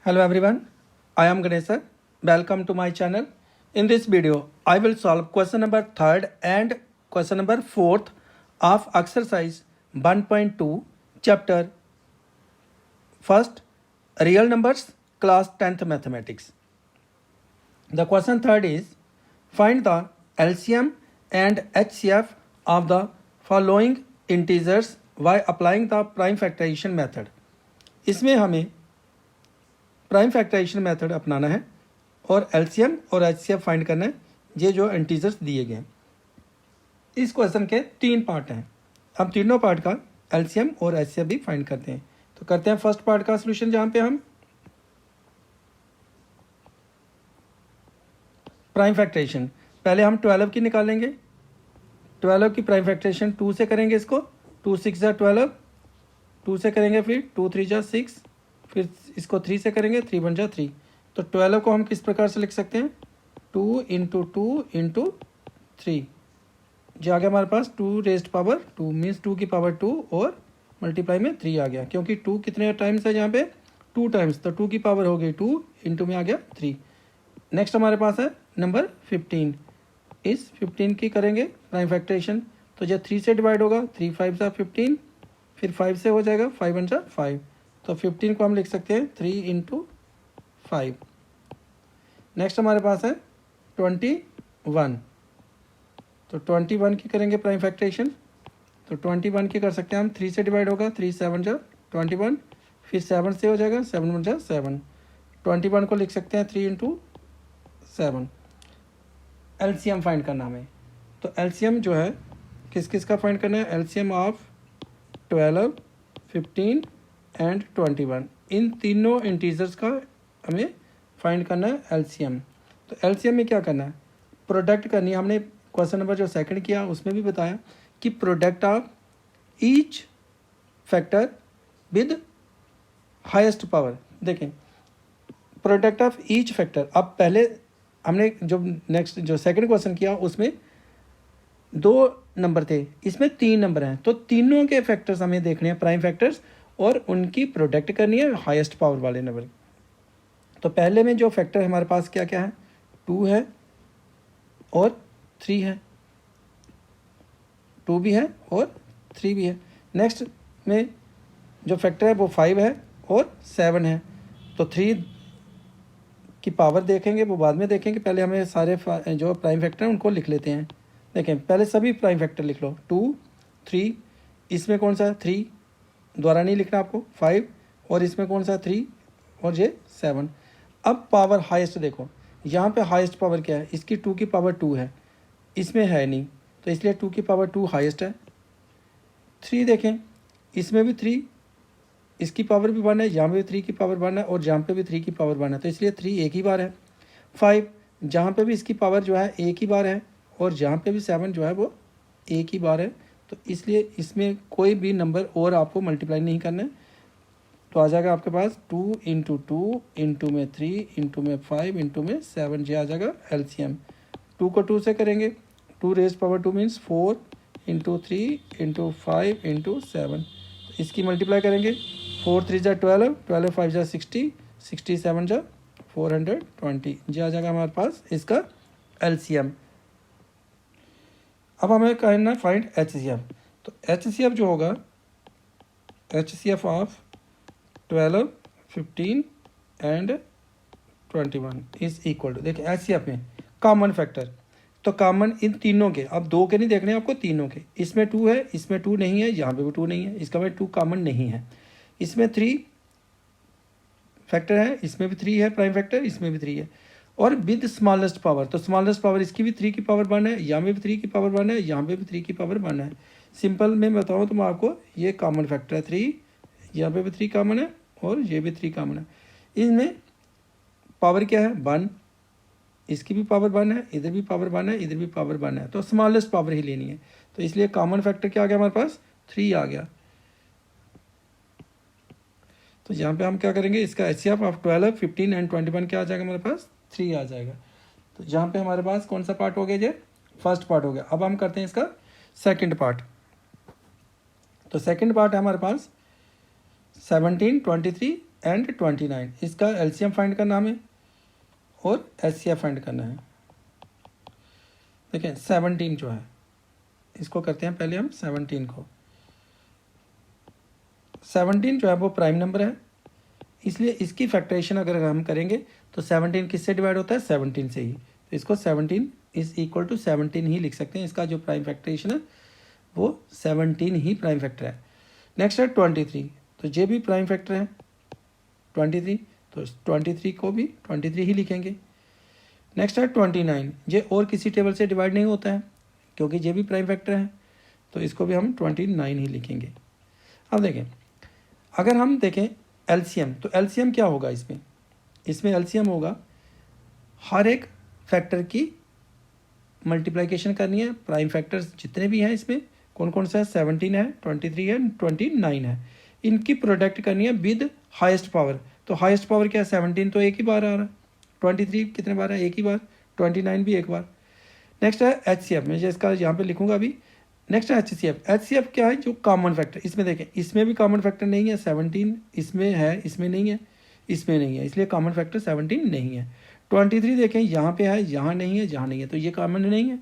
Hello everyone, I am Ganesha. Welcome to my channel. In this video, I will solve question number 3rd and question number 4th of exercise 1.2 chapter 1st real numbers class 10th mathematics. The question 3rd is find the LCM and HCF of the following integers by applying the prime factorization method. इसमें हमें prime factorisation method अपनाना है और LCM और HCF find करना है, ये जो इंटीजर्स दिए गए हैं। इस क्वेश्चन के 3 पार्ट हैं, हम तीनों पार्ट का एलसीएम और एचसीएफ भी फाइंड करते हैं। तो करते हैं फर्स्ट पार्ट का सॉल्यूशन, जहां पे हम प्राइम फैक्टराइजेशन पहले हम 12 की निकालेंगे। 12 की प्राइम फैक्टराइजेशन 2 से करेंगे, इसको 2 6 जा 12, 2 से करेंगे, फिर 2 3 जा 6, फिर इसको 3 से करेंगे, 3 1 जा 3। तो 12 को हम किस प्रकार से लिख सकते हैं, 2 इंटू 2 इंटू 3, जो आ गया हमारे पास 2 रेज्ड पावर 2 मीन्स 2 की पावर 2 और मल्टीप्लाई में 3 आ गया, क्योंकि 2 कितने टाइम्स है यहाँ पे 2 टाइम्स, तो 2 की पावर हो गई 2 इंटू में आ गया 3। नेक्स्ट हमारे पास है नंबर 15। इस 15 की करेंगे प्राइम फैक्टराइजेशन, तो जब 3 से डिवाइड होगा 3 5 जा 15, फिर 5 से हो जाएगा 5 1 जा 5, तो 15 को हम लिख सकते हैं 3 इंटू 5। नेक्स्ट हमारे पास है 21, तो 21 की करेंगे प्राइम फैक्टराइजेशन, तो 21 की कर सकते हैं हम 3 से डिवाइड होगा 3 7 जा 21, फिर 7 से हो जाएगा 7 1 जा 7, 21 को लिख सकते हैं 3 इंटू 7। एलसीएम फाइंड करना हमें, तो एलसीएम जो है किस किस का फाइंड करना है, एलसीएम ऑफ 12 15 एंड 21, इन तीनों इंटीजर्स का हमें फाइंड करना है एलसीएम। तो एलसीएम में क्या करना है, प्रोडक्ट करनी है। हमने क्वेश्चन नंबर जो सेकंड किया उसमें भी बताया कि product of each factor with highest power. देखें प्रोडक्ट ऑफ ईच फैक्टर, अब पहले हमने जो नेक्स्ट जो सेकंड क्वेश्चन किया उसमें 2 नंबर थे, इसमें 3 नंबर हैं, तो तीनों के फैक्टर्स हमें देखने हैं प्राइम फैक्टर्स और उनकी प्रोडक्ट करनी है हाईएस्ट पावर वाले नंबर। तो पहले में जो फैक्टर हमारे पास क्या क्या है, 2 है और 3 है, 2 भी है और 3 भी है। नेक्स्ट में जो फैक्टर है वो 5 है और 7 है, तो 3 की पावर देखेंगे वो बाद में देखेंगे, पहले हमें सारे जो प्राइम फैक्टर हैं उनको लिख लेते हैं। देखें पहले सभी प्राइम फैक्टर लिख लो, 2 3, इसमें कौन सा है 3, द्वारा नहीं लिखना आपको, 5, और इसमें कौन सा 3 और ये 7। अब पावर हाईएस्ट देखो, यहाँ पे हाईएस्ट पावर क्या है, इसकी 2 की पावर 2 है, इसमें है नहीं, तो इसलिए 2 की पावर 2 हाईएस्ट है। 3 देखें, इसमें भी 3, इसकी पावर भी 1 है, यहाँ पे भी 3 की पावर 1 है और जहाँ पे भी 3 की पावर 1 है, तो इसलिए 3 एक ही बार है। 5 जहाँ पे भी इसकी पावर जो है एक ही बार है और जहाँ पे भी 7 जो है वो एक ही बार है, तो इसलिए इसमें कोई भी नंबर और आपको मल्टीप्लाई नहीं करना है। तो आ जाएगा आपके पास 2 इंटू 2 इंटू में 3 इंटू में 5 इंटू में 7, ये आ जाएगा एलसीएम। 2 को 2 से करेंगे, 2 raised power 2 means 4 into 3 into 5 into 7, इसकी मल्टीप्लाई करेंगे, 4 3 जा 12, 12 5 जा 60, 67 जा 420, ये आ जाएगा हमारे पास इसका एलसीएम। अब हमें कहना है फाइंड एचसीएफ, तो एचसीएफ जो होगा, HCF of 12 15 and 21 is equal to, देखिए एचसीएफ में कॉमन फैक्टर, तो कॉमन इन तीनों के, अब 2 के नहीं देखने आपको, तीनों के, इसमें 2 है, इसमें 2 नहीं है, यहाँ पे भी 2 नहीं है, इसका मतलब 2 कॉमन नहीं है। इसमें 3 फैक्टर है, इसमें भी 3 है प्राइम फैक्टर, इसमें भी 3 है, और विद स्मॉलेस्ट पावर, तो स्मॉलेस्ट पावर इसकी भी 3 की पावर 1 है, यहाँ पे भी 3 की पावर 1 है, यहाँ पे भी 3 की पावर 1 है। सिंपल में बताऊँ तो मैं आपको, ये कॉमन फैक्टर है 3, यहाँ पे भी 3 कॉमन है और ये भी 3 कॉमन है। इनमें पावर क्या है 1, इसकी भी पावर 1 है, इधर भी पावर 1 है, इधर भी पावर 1 है, तो स्मॉलेस्ट पावर ही लेनी है, तो इसलिए कॉमन फैक्टर क्या आ गया हमारे पास 3 आ गया। तो यहाँ पे हम क्या करेंगे, इसका एचसीएफ ऑफ 12 15 एंड 21 क्या आ जाएगा हमारे पास 3 आ जाएगा। तो यहाँ पे हमारे पास कौन सा पार्ट हो गया, ये फर्स्ट पार्ट हो गया। अब हम करते हैं इसका सेकंड पार्ट, तो सेकंड पार्ट है हमारे पास 17 23 एंड 29, इसका एलसीएम फाइंड करना हमें और एचसीएफ फाइंड करना है। देखिए 17 जो है, इसको करते हैं पहले हम 17 को। 17 जो है वो प्राइम नंबर है, इसलिए इसकी फैक्टराइजेशन अगर हम करेंगे तो 17 किससे डिवाइड होता है, 17 से ही। तो इसको 17 इज इक्वल टू 17 ही लिख सकते हैं। इसका जो प्राइम फैक्टराइजेशन है वो 17 ही प्राइम फैक्टर है। नेक्स्ट है 23, तो ये भी प्राइम फैक्टर है 23, तो 23 को भी 23 ही लिखेंगे। नेक्स्ट है 29, ये और किसी टेबल से डिवाइड नहीं होता है क्योंकि ये भी प्राइम फैक्टर है, तो इसको भी हम 29 ही लिखेंगे। अब देखें, अगर हम देखें एलसीएम, तो एलसीएम क्या होगा इसमें, इसमें एलसीएम होगा हर एक फैक्टर की मल्टीप्लिकेशन करनी है। प्राइम फैक्टर्स जितने भी हैं इसमें कौन कौन सा है, 17 है, 23 है, 29 है, इनकी प्रोडक्ट करनी है विद हाईएस्ट पावर। तो हाईएस्ट पावर क्या है, 17 तो एक ही बार आ रहा है, 23 कितने बार है, एक ही बार, 29 भी एक बार। नेक्स्ट है एचसीएफ, मैं इसका यहाँ पे लिखूंगा अभी। नेक्स्ट है एचसीएफ। एचसीएफ क्या है, जो कॉमन फैक्टर, इसमें देखें इसमें भी कॉमन फैक्टर नहीं है, 17 इसमें है, इसमें नहीं है, इसमें नहीं है, इसलिए कॉमन फैक्टर 17 नहीं है। 23 देखें यहाँ पे है, यहाँ नहीं है, जहाँ नहीं है, तो ये कॉमन नहीं है।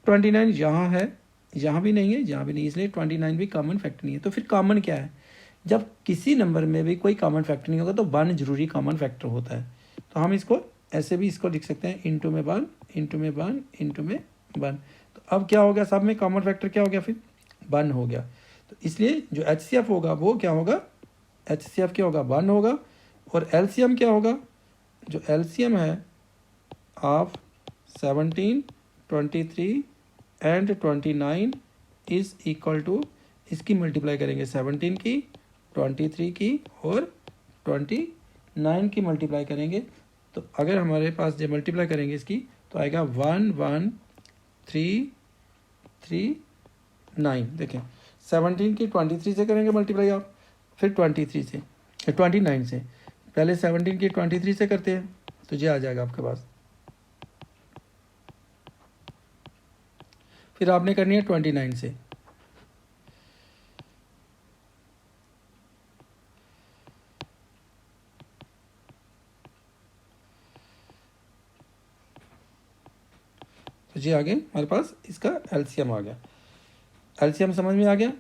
29 यहाँ है, यहाँ भी नहीं है, यहाँ भी नहीं है, इसलिए 29 भी कॉमन फैक्टर नहीं है। तो फिर कॉमन क्या है, जब किसी नंबर में भी कोई कॉमन फैक्टर नहीं होगा तो 1 जरूरी कॉमन फैक्टर होता है। तो हम इसको ऐसे भी इसको लिख सकते हैं, इंटू में 1, इंटू में 1, इंटू में 1। तो अब क्या हो गया, सब में कॉमन फैक्टर क्या हो गया, फिर 1 हो गया। तो इसलिए जो एचसीएफ होगा वो क्या होगा, एचसीएफ क्या होगा, 1 होगा। और एलसीएम क्या होगा, जो एलसीएम है of 17, 23 and 29 is equal to, इसकी मल्टीप्लाई करेंगे 17 की, 23 की और 29 की मल्टीप्लाई करेंगे। तो अगर हमारे पास जब मल्टीप्लाई करेंगे इसकी तो आएगा 1 1 3 3 9। देखें 17 की 23 से करेंगे मल्टीप्लाई आप, फिर 23 से 29 से, पहले 17 की 23 से करते हैं तो ये आ जाएगा आपके पास, फिर आपने करनी है 29 से। तो जी आ गए हमारे पास, इसका एलसीएम आ गया। एलसीएम समझ में आ गया,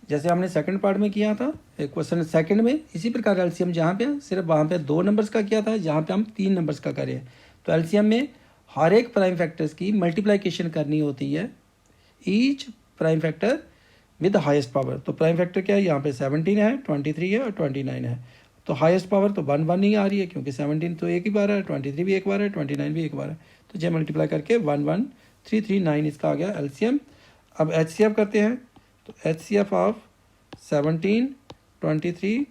जैसे हमने सेकंड पार्ट में किया था एक क्वेश्चन सेकंड में, इसी प्रकार एलसीएम जहाँ पे सिर्फ वहाँ पे 2 नंबर्स का किया था, जहाँ पे हम 3 नंबर्स का करें। तो एलसीएम में हर एक प्राइम फैक्टर्स की मल्टीप्लिकेशन करनी होती है, each prime factor with highest power. तो प्राइम फैक्टर क्या है, यहाँ पे 17 है, 23 है और 29 है। तो हाईएस्ट पावर तो 1 1 ही आ रही है क्योंकि 17 तो एक ही बार है, 23 भी एक बार है, 29 भी एक बार है। तो जब मल्टीप्लाई करके 1 1 3 3 9 इसका आ गया एलसीएम। अब एचसीएफ करते हैं, तो एचसीएफ ऑफ 17, 23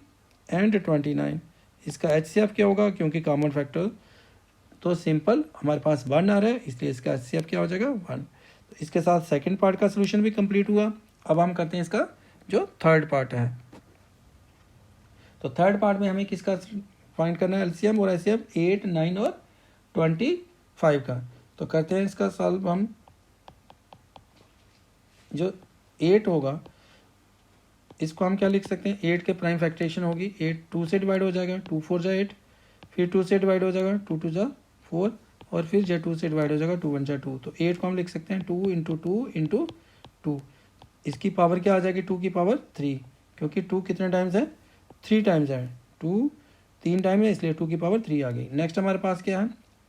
एंड 29, इसका एचसीएफ क्या होगा, क्योंकि कॉमन फैक्टर तो सिंपल हमारे पास 1 आ रहा है, इसलिए इसका एचसीएफ क्या हो जाएगा, 1। तो इसके साथ सेकंड पार्ट का सोल्यूशन भी कंप्लीट हुआ। अब हम करते हैं इसका जो थर्ड पार्ट है। तो थर्ड पार्ट में हमें किसका फाइंड करना है, एलसीएम और एचसीएफ 8, 9 और 25 का। तो करते हैं इसका सॉल्व हम। जो 8 होगा इसको हम क्या लिख सकते हैं, 8 के प्राइम फैक्टरेशन होगी, 8 2 से डिवाइड हो जाएगा, 2 4 जा 8, फिर 2 से डिवाइड हो जाएगा, 2 2 जा 4, और फिर जो 2 से डिवाइड हो जाएगा, 2 1 जा 2। तो 8 को हम लिख सकते हैं 2 इंटू 2 इंटू 2। इसकी पावर क्या आ जाएगी, 2 की पावर 3, क्योंकि 2 कितने टाइम्स है, 3 टाइम्स है, 2 3 टाइम है, इसलिए 2 की पावर 3 आ गई। नेक्स्ट हमारे पास क्या है,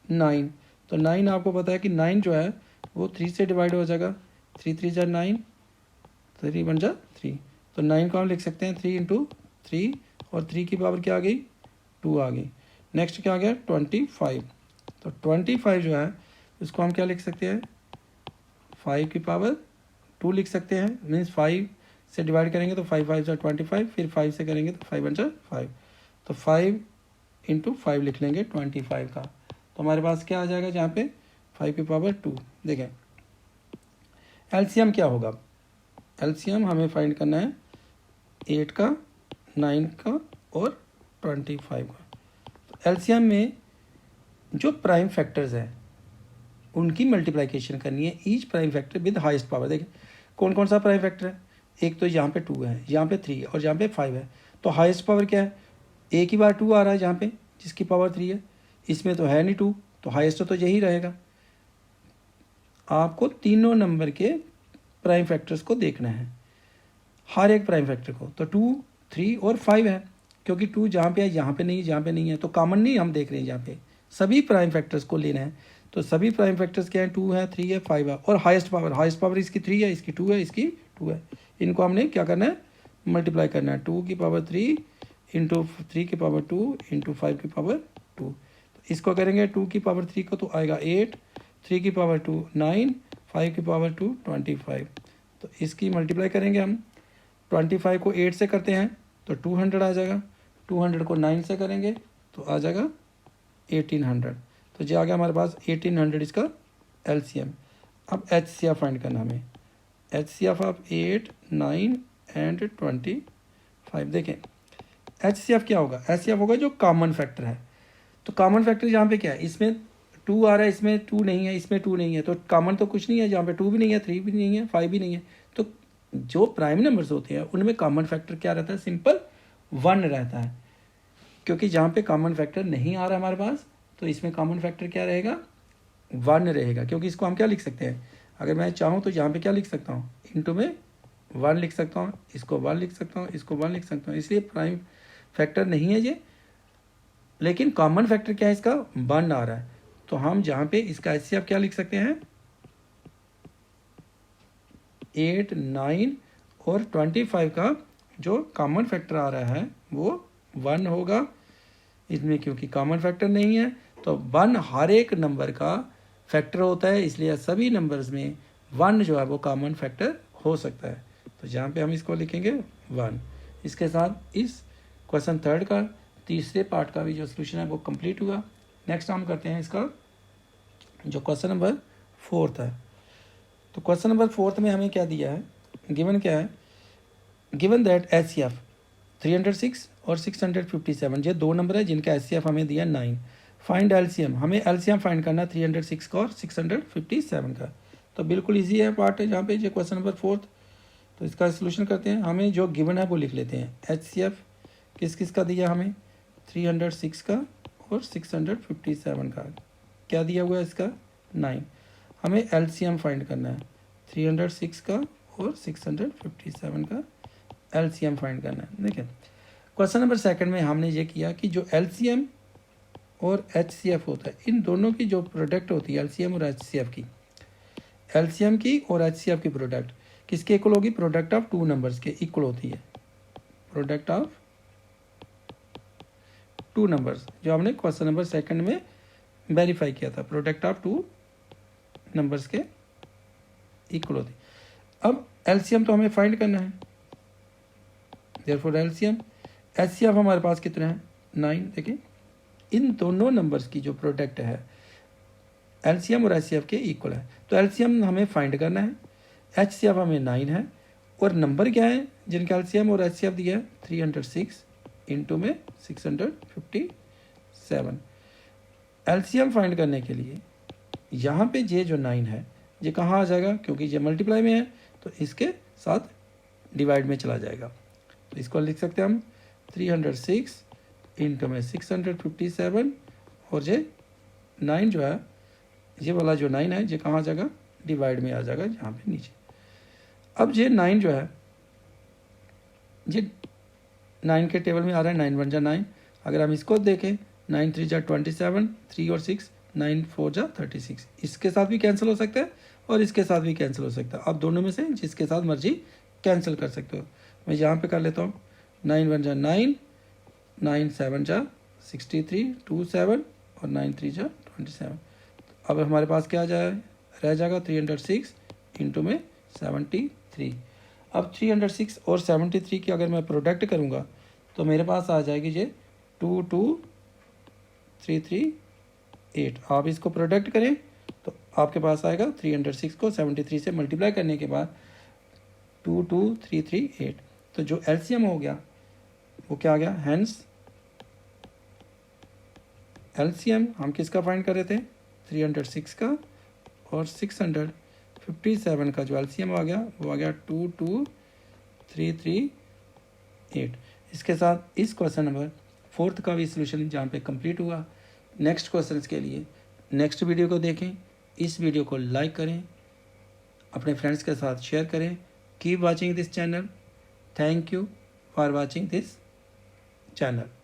9। तो 9 आपको पता है कि 9 जो है वो 3 से डिवाइड हो जाएगा, 3 3 जा 9, 3 1 जा 3। तो 9 को हम लिख सकते हैं 3 इंटू 3, और 3 की पावर क्या आ गई, 2 आ गई। नेक्स्ट क्या आ गया, 25। तो 25 जो है उसको हम क्या लिख सकते हैं, 5 की पावर 2 लिख सकते हैं, मीन्स 5 से डिवाइड करेंगे तो 5 5 जा 25, फिर 5 से करेंगे तो 5 1 जा 5। तो 5 इंटू 5 लिख लेंगे 25 का। तो हमारे पास क्या आ जाएगा, जहाँ पे 5 की पावर 2। देखें एलसीएम क्या होगा, एलसीएम हमें फाइंड करना है 8 का, 9 का और 25 का। तो एलसीएम में जो प्राइम फैक्टर्स हैं उनकी मल्टीप्लिकेशन करनी है, each prime factor with highest power. देखें कौन कौन सा प्राइम फैक्टर है, एक तो यहाँ पे 2 है, यहाँ पे 3 और यहाँ पे 5 है। तो हाईएस्ट पावर क्या है, एक ही बार 2 आ रहा है जहाँ पे, जिसकी पावर 3 है। इसमें तो है नहीं 2, तो हाईएस्ट तो यही रहेगा। आपको तीनों नंबर के प्राइम फैक्टर्स को देखना है, हर एक प्राइम फैक्टर को। तो 2, 3 और 5 है, क्योंकि 2 जहाँ पे है यहाँ पे नहीं, जहाँ पे नहीं है तो कॉमन नहीं हम देख रहे हैं, जहाँ पे सभी प्राइम फैक्टर्स को लेना है। तो सभी प्राइम फैक्टर्स क्या है, 2 है, 3 है, 5 है। और हाईएस्ट पावर इसकी 3 है, इसकी 2 है, इसकी 2 है। इनको हमने क्या करना है, मल्टीप्लाई करना है। 2 की पावर 3 इंटू 3 की पावर 2 इंटू 5 की पावर 2। तो इसको करेंगे 2 की पावर 3 को तो आएगा 8, 3 की पावर 2 9, 5 की पावर 2 25। तो इसकी मल्टीप्लाई करेंगे हम। 25 को 8 से करते हैं तो 200 आ जाएगा। 200 को 9 से करेंगे तो आ जाएगा 1800। तो जो आ गया हमारे पास 1800 इसका LCM। अब HCF फाइंड करना हमें। HCF of 8, 9 and 25। देखें HCF क्या होगा, HCF होगा जो कॉमन फैक्टर है। तो कॉमन फैक्टर यहाँ पे क्या है, इसमें 2 आ रहा है, इसमें 2 नहीं है, इसमें 2 नहीं है, तो कॉमन तो कुछ नहीं है। जहाँ पे 2 भी नहीं है, 3 भी नहीं है, 5 भी नहीं है। तो जो प्राइम नंबर्स होते हैं उनमें कॉमन फैक्टर क्या रहता है, सिंपल 1 रहता है। क्योंकि जहाँ पे कॉमन फैक्टर नहीं आ रहा है हमारे पास, तो इसमें कॉमन फैक्टर क्या रहेगा, 1 रहेगा। क्योंकि इसको हम क्या लिख सकते हैं, अगर मैं चाहूँ तो यहाँ पे क्या लिख सकता हूँ, इंटू में 1 लिख सकता हूँ, इसको 1 लिख सकता हूँ, इसको 1 लिख सकता हूँ। इसलिए प्राइम फैक्टर नहीं है ये, लेकिन कॉमन फैक्टर क्या है इसका, 1 आ रहा है। तो हम जहाँ पे इसका HCF क्या लिख सकते हैं, 8, 9 और 25 का जो कॉमन फैक्टर आ रहा है वो 1 होगा इसमें। क्योंकि कॉमन फैक्टर नहीं है तो 1 हर एक नंबर का फैक्टर होता है, इसलिए सभी नंबर्स में 1 जो है वो कॉमन फैक्टर हो सकता है। तो जहाँ पे हम इसको लिखेंगे 1। इसके साथ इस क्वेश्चन 3 का तीसरे पार्ट का भी जो सोल्यूशन है वो कंप्लीट हुआ। नेक्स्ट हम करते हैं इसका जो क्वेश्चन नंबर 4 है। तो क्वेश्चन नंबर 4 में हमें क्या दिया है, गिवन क्या है, गिवन दैट HCF 306 और 657 ये दो नंबर है जिनका HCF हमें दिया 9। फाइंड LCM, हमें LCM फाइंड करना 306 का और 657 का। तो बिल्कुल इजी है पार्ट है जहाँ पे ये क्वेश्चन नंबर 4। तो इसका सोल्यूशन करते हैं। हमें जो गिवन है वो लिख लेते हैं। HCF किस किस का दिया हमें, 306 का और 657 का। क्या दिया हुआ है इसका, 9। हमें LCM फाइंड करना है, 306 का और 657 का LCM फाइंड करना है। देखिए क्वेश्चन नंबर 2 में हमने ये किया कि जो LCM और HCF होता है, इन दोनों की जो प्रोडक्ट होती है LCM और HCF की, LCM की और HCF की प्रोडक्ट किसके इक्वल होगी, प्रोडक्ट ऑफ 2 नंबर्स के इक्वल होती है। प्रोडक्ट ऑफ 2 नंबर्स जो हमने क्वेश्चन नंबर 2 में वेरीफाई किया था, प्रोडक्ट ऑफ 2 नंबर्स के इक्वल होती। अब LCM तो हमें फाइंड करना है, देयरफॉर LCM। HCF हमारे पास कितना है, 9। देखिए इन दोनों नंबर्स की जो प्रोडक्ट है LCM और HCF के इक्वल है। तो LCM हमें फाइंड करना है, HCF हमें 9 है, और नंबर क्या है जिनका LCM और HCF दिया है, 306 इंटू में 657। LCM फाइंड करने के लिए यहाँ पे ये जो 9 है ये कहाँ आ जाएगा, क्योंकि ये मल्टीप्लाई में है तो इसके साथ डिवाइड में चला जाएगा। तो इसको लिख सकते हैं हम 306 इंटू में 657, और ये 9 जो है, ये वाला जो 9 है ये कहाँ आ जाएगा, डिवाइड में आ जाएगा यहाँ पे नीचे। अब ये 9 जो है ये 9 के टेबल में आ रहा है, 9 1 जा 9। अगर हम इसको देखें 9 3 जा 27, 3 और 6, 9 4 जा 36। इसके साथ भी कैंसिल हो सकता है और इसके साथ भी कैंसिल हो सकता है। आप दोनों में से जिसके साथ मर्जी कैंसिल कर सकते हो। मैं यहाँ पे कर लेता हूँ, 9 1 जा 9, 9 7 जा 63, 2 7 और 9 3 जा 27। अब हमारे पास क्या रह जाएगा, 306 इंटू में 73। अब 306 और 73 की अगर मैं प्रोडक्ट करूँगा तो मेरे पास आ जाएगी ये 22338। आप इसको प्रोडक्ट करें तो आपके पास आएगा 306 को 73 से मल्टीप्लाई करने के बाद 22338। तो जो LCM हो गया वो क्या आ गया, हैंस LCM हम किसका फाइंड कर रहे थे, 306 का और 657 का जो LCM आ गया वो आ गया 22338। इसके साथ इस क्वेश्चन नंबर फोर्थ का भी सोल्यूशन जहाँ पे कंप्लीट हुआ। नेक्स्ट क्वेश्चन के लिए नेक्स्ट वीडियो को देखें, इस वीडियो को लाइक करें, अपने फ्रेंड्स के साथ शेयर करें। Keep watching this channel. Thank you for watching this channel.